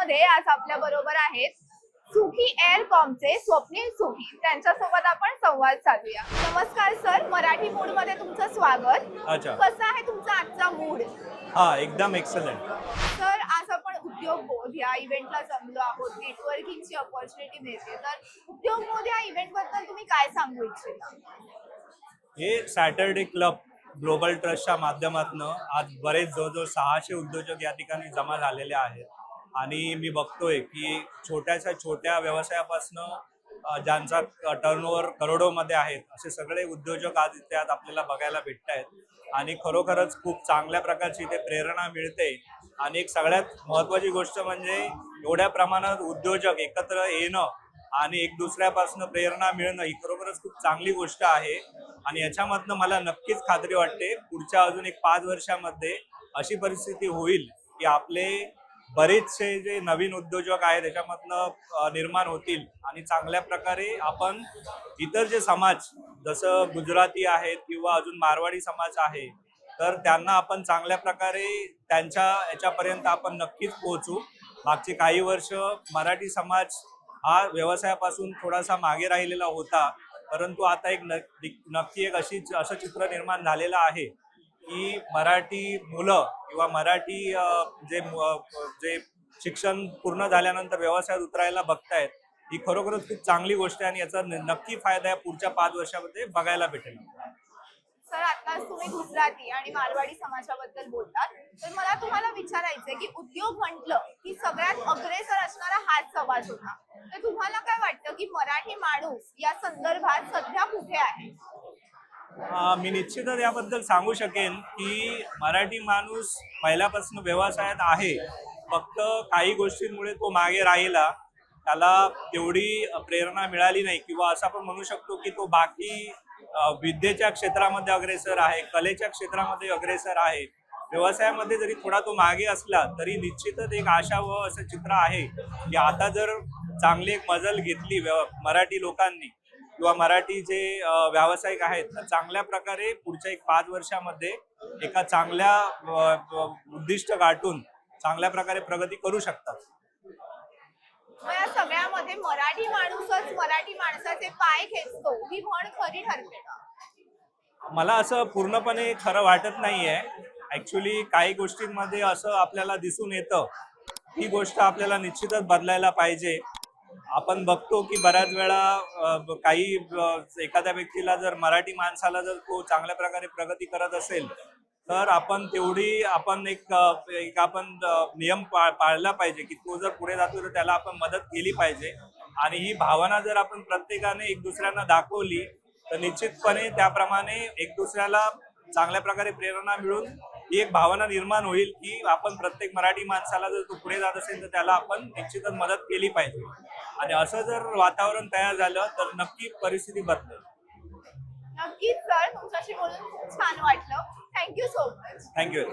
मध्ये आज आपल्या बरोबर आहेत सुखी एअरकॉमचे स्वप्नील सुखी, त्यांच्यासोबत आपण संवाद साधूया. नमस्कार सर, मराठी मूड मध्ये तुमचं स्वागत. अच्छा. कसा आहे तुमचा आजचा मूड? हा, एकदम एक्सलंट. सर, आज आपण उद्योग बोध या इव्हेंटला जमलो आहोत. नेटवर्किंगची अपॉर्च्युनिटी मिळते, तर उद्योग बोध या इव्हेंट बद्दल तुम्ही काय सांगू इच्छिता? हे सॅटरडे क्लब ग्लोबल ट्रस्टच्या माध्यमातून आज बरेच जवळजवळ 600 उद्योजक या ठिकाणी जमा झालेले आहेत. आणि मी बघतोय की छोट्याशा छोट्या व्यवसायापासून ज्यांचा टर्नओव्हर करोडोमध्ये आहेत, असे सगळे उद्योजक आज इथे आज आपल्याला बघायला भेटत आहेत. आणि खरोखरच खूप चांगल्या प्रकारची इथे प्रेरणा मिळते. आणि एक सगळ्यात महत्त्वाची गोष्ट म्हणजे एवढ्या प्रमाणात उद्योजक एकत्र येणं आणि एक दुसऱ्यापासून प्रेरणा मिळणं ही खरोखरच खूप चांगली गोष्ट आहे. आणि याच्यामधनं मला नक्कीच खात्री वाटते पुढच्या अजून एक 5 वर्षामध्ये अशी परिस्थिती होईल की आपले बरेचसे जे नवीन उद्योजक आहेत त्याच्यामधनं निर्माण होतील. आणि चांगल्या प्रकारे आपण इतर जे समाज जसं गुजराती आहेत किंवा अजून मारवाडी समाज आहे, तर त्यांना आपण चांगल्या प्रकारे त्यांच्या याच्यापर्यंत आपण नक्कीच पोहोचू. मागचे काही वर्ष मराठी समाज हा व्यवसायापासून थोडासा मागे राहिलेला होता, परंतु आता एक नक्की एक असं चित्र निर्माण झालेलं आहे की मराठी मुलं किंवा मराठी जे शिक्षण पूर्ण झाल्यानंतर व्यवसायात उतरायला बघतायत, ही खरोखरच खूप चांगली गोष्ट आहे. आणि याचा नक्की फायदा या पुढच्या 5 वर्षामध्ये बघायला भेटेल. सर, आता तुम्ही गुजराती आणि मारवाडी समाजाबद्दल बोलतात, तर मला तुम्हाला विचारायचंय की उद्योग म्हटलं की सगळ्यात अग्रेसर असणारा हाच समाज होता. तर तुम्हाला काय वाटतं की मराठी माणूस या संदर्भात सध्या कुठे आहे? मी निश्चितच याबद्दल सांगू शकेन की मराठी माणूस पहिल्यापासून व्यवसायात आहे. फक्त काही गोष्टींमुळे तो मागे राहिला, त्याला तेवढी प्रेरणा मिळाली नाही, किंवा असं आपण म्हणू शकतो की तो बाकी विद्येच्या क्षेत्रामध्ये अग्रेसर आहे, कलेच्या क्षेत्रामध्ये अग्रेसर आहे. व्यवसायामध्ये जरी थोडा तो मागे असला तरी निश्चितच एक आशा व असं चित्र आहे की आता जर चांगली एक मजल घेतली मराठी लोकांनी किंवा मराठी जे व्यावसायिक आहेत, तर चांगल्या प्रकारे पुढच्या एक 5 वर्षामध्ये एका चांगल्या उद्दिष्ट गाठून चांगल्या प्रकारे प्रगती करू शकतात. या सगळ्यामध्ये मराठी माणूसच मराठी माणसाचे पाय खेचतो, ही म्हण खरी ठरते का? मला असं पूर्णपणे खरं वाटत नाहीये. ऍक्च्युली काही गोष्टींमध्ये असं आपल्याला दिसून येतं. ही गोष्ट आपल्याला निश्चितच बदलायला पाहिजे. आपण बघतो की बऱ्याच वेळा काही एखाद्या व्यक्तीला जर मराठी माणसाला जर तो चांगल्या प्रकारे प्रगती करत असेल, तर आपण तेवढी आपण एक नियम पाळला पाहिजे की तो जर पुढे जातो तर त्याला आपण मदत केली पाहिजे. आणि ही भावना जर आपण प्रत्येकाने एक दुसऱ्यांना दाखवली तर निश्चितपणे त्याप्रमाणे एक दुसऱ्याला चांगल्या प्रकारे प्रेरणा मिळून ही एक भावना निर्माण होईल की आपण प्रत्येक मराठी माणसाला जर तो पुढे जात असेल तर त्याला आपण निश्चितच मदत केली पाहिजे. आणि असं जर वातावरण तयार झालं तर नक्की परिस्थिती बदलेल. नक्कीच सर, तुमच्याशी बोलून खूप छान वाटलं. Thank you so much. थँक्यू.